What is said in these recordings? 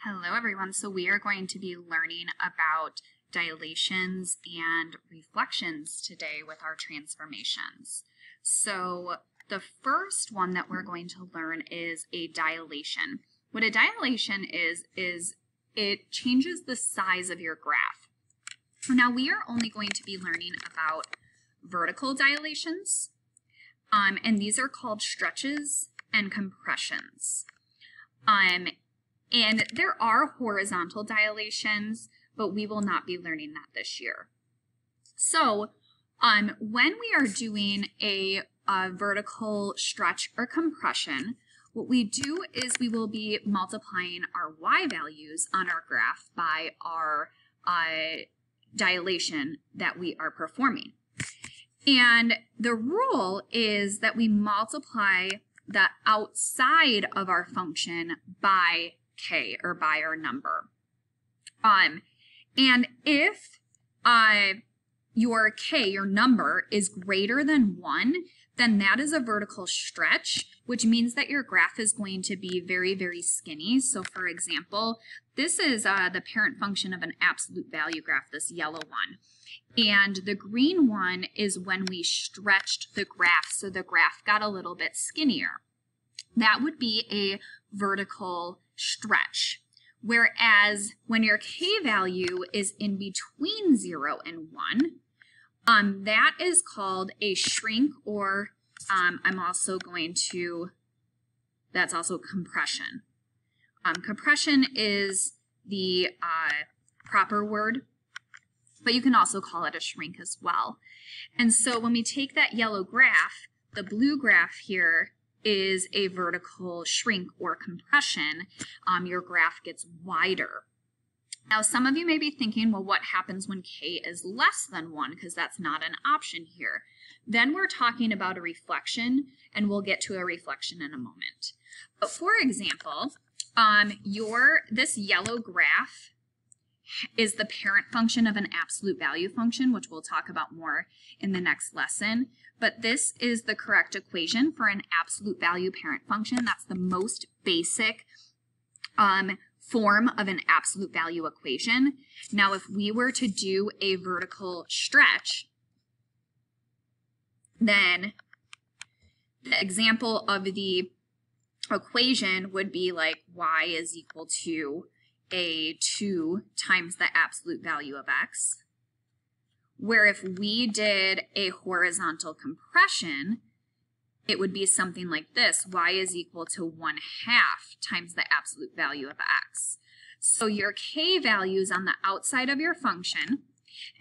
Hello everyone, so we are going to be learning about dilations and reflections today with our transformations. So the first one that we're going to learn is a dilation. What a dilation is it changes the size of your graph. Now we are only going to be learning about vertical dilations, and these are called stretches and compressions. And there are horizontal dilations, but we will not be learning that this year. So when we are doing a vertical stretch or compression, what we do is we will be multiplying our y values on our graph by our dilation that we are performing. And the rule is that we multiply the outside of our function by k, or by our number. And if your k, your number, is greater than 1, then that is a vertical stretch, which means that your graph is going to be very, very skinny. So for example, this is the parent function of an absolute value graph, this yellow one. And the green one is when we stretched the graph, so the graph got a little bit skinnier. That would be a vertical stretch. Whereas when your k value is in between 0 and 1, that is called a shrink, or that's also compression. Compression is the proper word, but you can also call it a shrink as well. And so when we take that yellow graph, the blue graph here is a vertical shrink or compression. Your graph gets wider. Now some of you may be thinking, well, what happens when k is less than 1, because that's not an option here. Then we're talking about a reflection, and we'll get to a reflection in a moment. But for example, this yellow graph is the parent function of an absolute value function, which we'll talk about more in the next lesson. But this is the correct equation for an absolute value parent function. That's the most basic form of an absolute value equation. Now, if we were to do a vertical stretch, then the example of the equation would be like y is equal to a 2 times the absolute value of x, where if we did a horizontal compression, it would be something like this: y is equal to 1/2 times the absolute value of x. So your k value is on the outside of your function,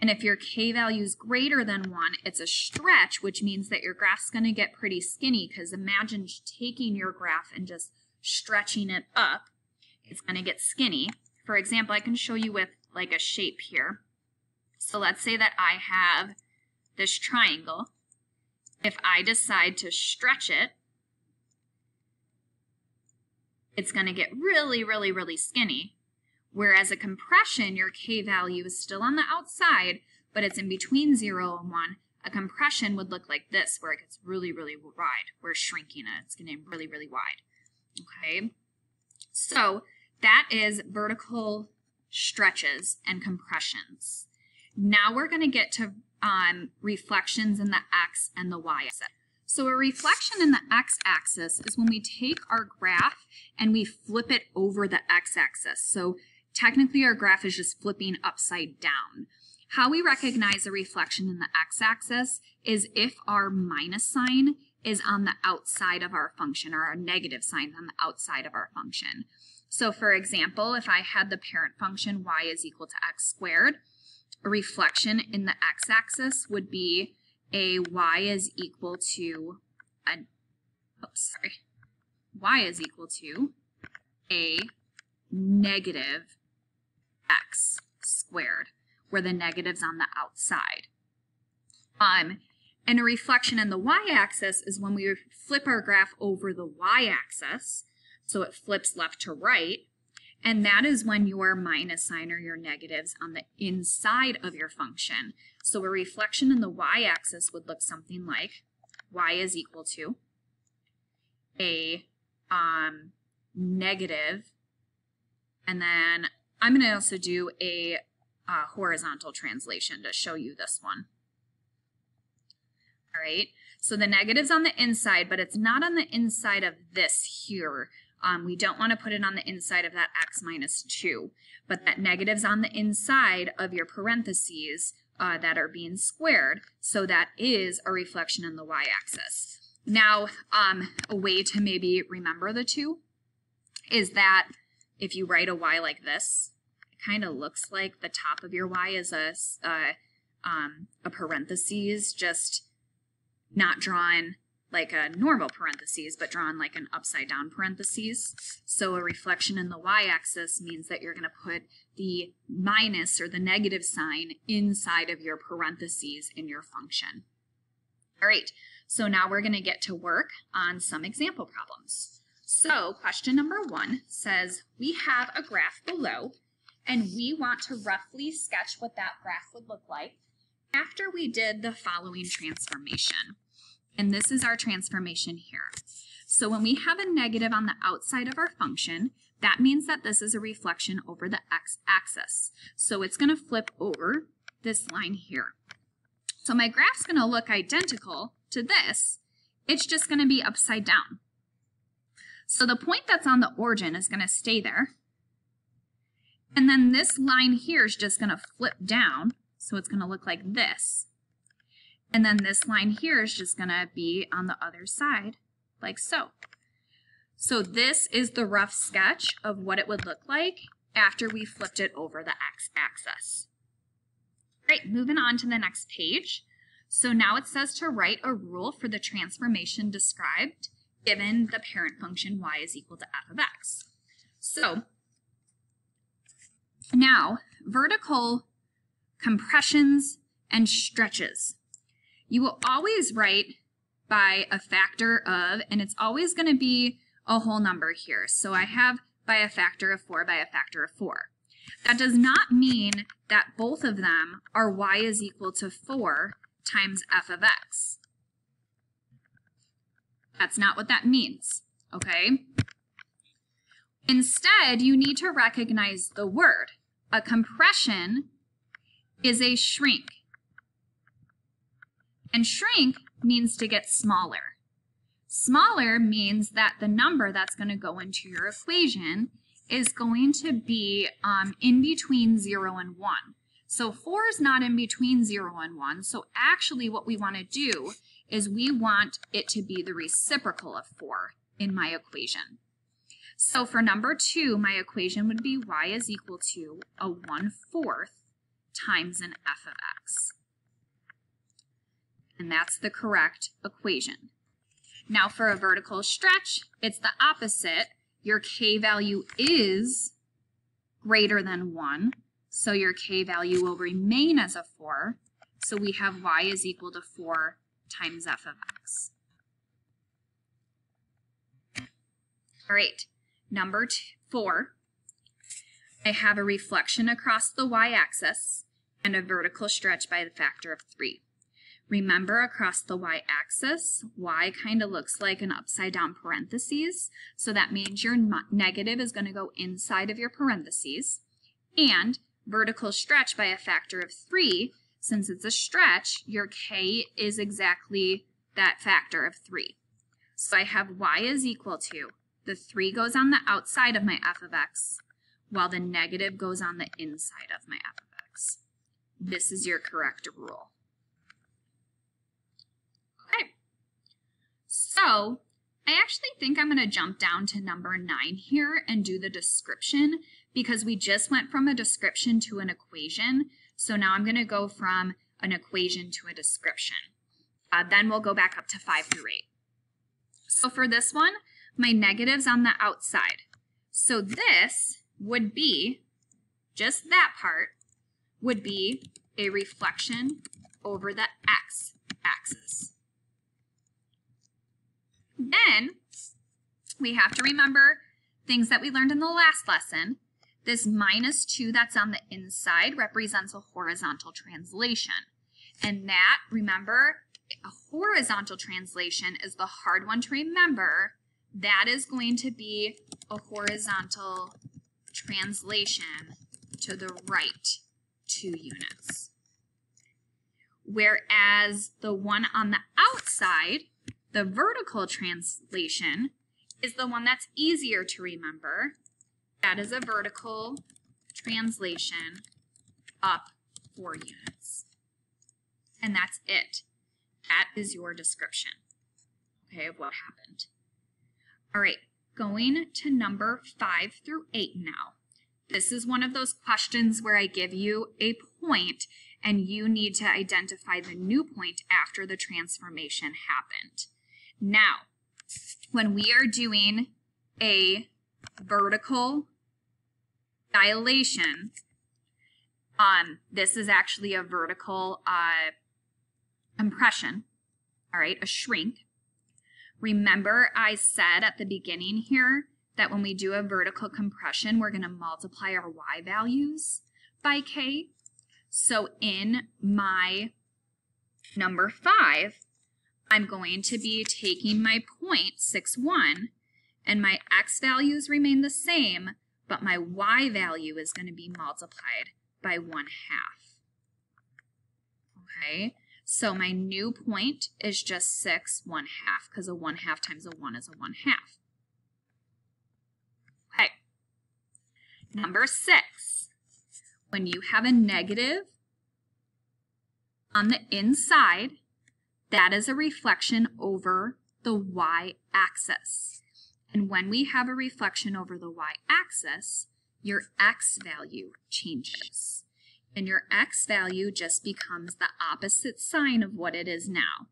and if your k value is greater than 1, it's a stretch, which means that your graph's going to get pretty skinny, because imagine taking your graph and just stretching it up. It's going to get skinny. For example, I can show you with like a shape here. So let's say that I have this triangle. If I decide to stretch it, it's going to get really, really, really skinny. Whereas a compression, your k value is still on the outside, but it's in between 0 and 1. A compression would look like this, where it gets really, really wide. We're shrinking it. It's getting really, really wide. Okay? So that is vertical stretches and compressions. Now we're going to get to reflections in the x and the y axis. So a reflection in the x-axis is when we take our graph and we flip it over the x-axis. So technically our graph is just flipping upside down. How we recognize a reflection in the x-axis is if our minus sign is on the outside of our function, or our negative sign on the outside of our function. So for example, if I had the parent function y is equal to x squared, a reflection in the x-axis would be a y is equal to a negative x squared, where the negative's on the outside. And a reflection in the y-axis is when we flip our graph over the y-axis, so it flips left to right, and that is when your minus sign or your negative's on the inside of your function. So a reflection in the y-axis would look something like y is equal to a negative And then I'm going to also do a horizontal translation to show you this one. All right, so the negative's on the inside, but it's not on the inside of this here. We don't want to put it on the inside of that x minus 2, but that negative's on the inside of your parentheses that are being squared, so that is a reflection in the y-axis. Now, a way to maybe remember the two is that if you write a y like this, it kind of looks like the top of your y is a parentheses, just not drawn like a normal parentheses, but drawn like an upside down parentheses. So a reflection in the y-axis means that you're going to put the minus or the negative sign inside of your parentheses in your function. All right, so now we're going to get to work on some example problems. So question number 1 says, we have a graph below, and we want to roughly sketch what that graph would look like after we did the following transformation. And this is our transformation here. So when we have a negative on the outside of our function, that means that this is a reflection over the x-axis. So it's going to flip over this line here. So my graph's going to look identical to this. It's just going to be upside down. So the point that's on the origin is going to stay there. And then this line here is just going to flip down. So it's going to look like this. And then this line here is just going to be on the other side, like so. So this is the rough sketch of what it would look like after we flipped it over the x-axis. Right, moving on to the next page. So now it says to write a rule for the transformation described given the parent function y is equal to f of x. So now vertical compressions and stretches. You will always write by a factor of, and it's always going to be a whole number here. So I have by a factor of 4 by a factor of 4. That does not mean that both of them are y is equal to 4 times f of x. That's not what that means, okay? Instead, you need to recognize the word. A compression is a shrink. And shrink means to get smaller. Smaller means that the number that's going to go into your equation is going to be in between 0 and 1. So 4 is not in between 0 and 1. So actually what we want to do is we want it to be the reciprocal of 4 in my equation. So for number 2, my equation would be y is equal to a 1/4 times an f of x. And that's the correct equation. Now for a vertical stretch, it's the opposite. Your k value is greater than 1, so your k value will remain as a 4. So we have y is equal to 4 times f of x. All right, number 4, I have a reflection across the y-axis and a vertical stretch by the factor of 3. Remember, across the y-axis, y kind of looks like an upside down parentheses, so that means your negative is going to go inside of your parentheses. And vertical stretch by a factor of 3, since it's a stretch, your k is exactly that factor of 3. So I have y is equal to, the 3 goes on the outside of my f of x, while the negative goes on the inside of my f of x. This is your correct rule. So I actually think I'm going to jump down to number 9 here and do the description, because we just went from a description to an equation. So now I'm going to go from an equation to a description. Then we'll go back up to 5 through 8. So for this one, my negative's on the outside. So this would be, just that part, would be a reflection over the x-axis. Then we have to remember things that we learned in the last lesson. This -2 that's on the inside represents a horizontal translation. And that, remember, a horizontal translation is the hard one to remember. That is going to be a horizontal translation. translation to the right 2 units. Whereas the one on the outside, the vertical translation, is the one that's easier to remember. That is a vertical translation up 4 units. And that's it. That is your description, okay, of what happened. All right, going to number 5 through 8 now. This is one of those questions where I give you a point and you need to identify the new point after the transformation happened. Now, when we are doing a vertical dilation, this is actually a vertical compression, all right, a shrink. Remember I said at the beginning here that when we do a vertical compression, we're going to multiply our y values by k. So in my number 5, I'm going to be taking my point 6, 1, and my x values remain the same, but my y value is going to be multiplied by 1/2. Okay, so my new point is just 6, 1/2, because a 1/2 times a 1 is a 1/2. Okay, number 6, when you have a negative on the inside, that is a reflection over the y-axis. And when we have a reflection over the y-axis, your x value changes. And your x value just becomes the opposite sign of what it is now.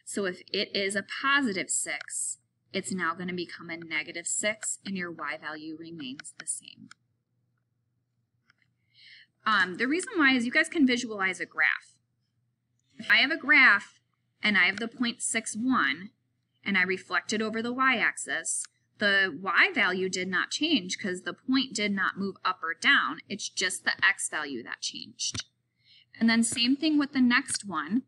So if it is a positive 6, it's now going to become a negative 6, and your y value remains the same. The reason why is you guys can visualize a graph. If I have a graph and I have the point 6, 1, and I reflect it over the y-axis, the y value did not change because the point did not move up or down. It's just the x value that changed. And then same thing with the next one.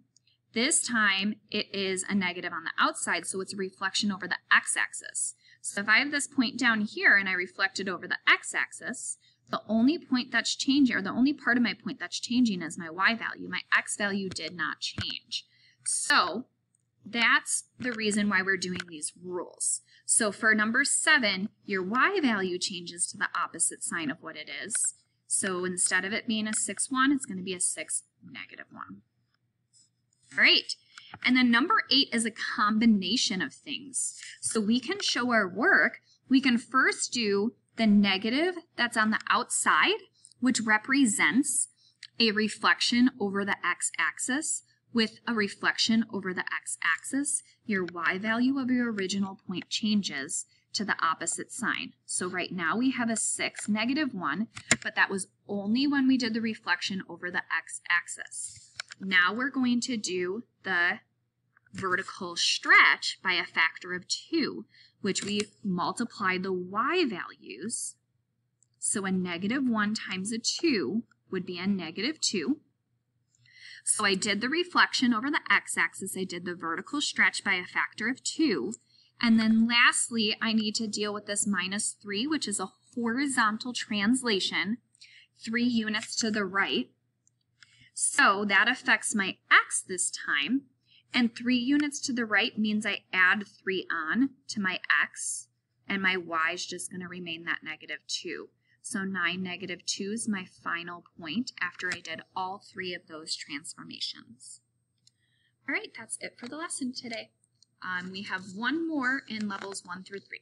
This time it is a negative on the outside, so it's a reflection over the x-axis. So if I have this point down here and I reflect it over the x-axis, the only point that's changing, or the only part of my point that's changing, is my y value. My x value did not change. So that's the reason why we're doing these rules. So for number 7, your y value changes to the opposite sign of what it is. So instead of it being a 6, 1, it's going to be a 6, negative 1. All right. And then number 8 is a combination of things. So we can show our work. We can first do the negative that's on the outside, which represents a reflection over the x-axis with a reflection over the x-axis. Your y value of your original point changes to the opposite sign. So right now we have a 6, negative 1, but that was only when we did the reflection over the x-axis. Now we're going to do the vertical stretch by a factor of 2, which we multiply the y values. So a negative 1 times a 2 would be a negative 2. So I did the reflection over the x-axis. I did the vertical stretch by a factor of 2. And then lastly, I need to deal with this minus 3, which is a horizontal translation, 3 units to the right. So that affects my x this time. And 3 units to the right means I add 3 on to my x, and my y is just going to remain that negative 2. So 9, negative 2 is my final point after I did all 3 of those transformations. All right, that's it for the lesson today. We have one more in levels 1 through 3.